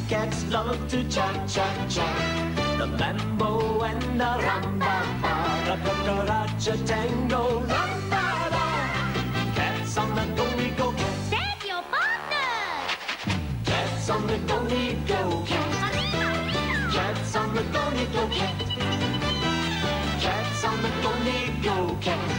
cats love to cha-cha-cha. The mambo and the rum-ba-ba, the cucaracha tango, rum-ba-ba. Cats on the go, we go cat. Save your partner. Cats on the go, we go cat. Cats on the go, we go cat. Cats on the go, we go cat.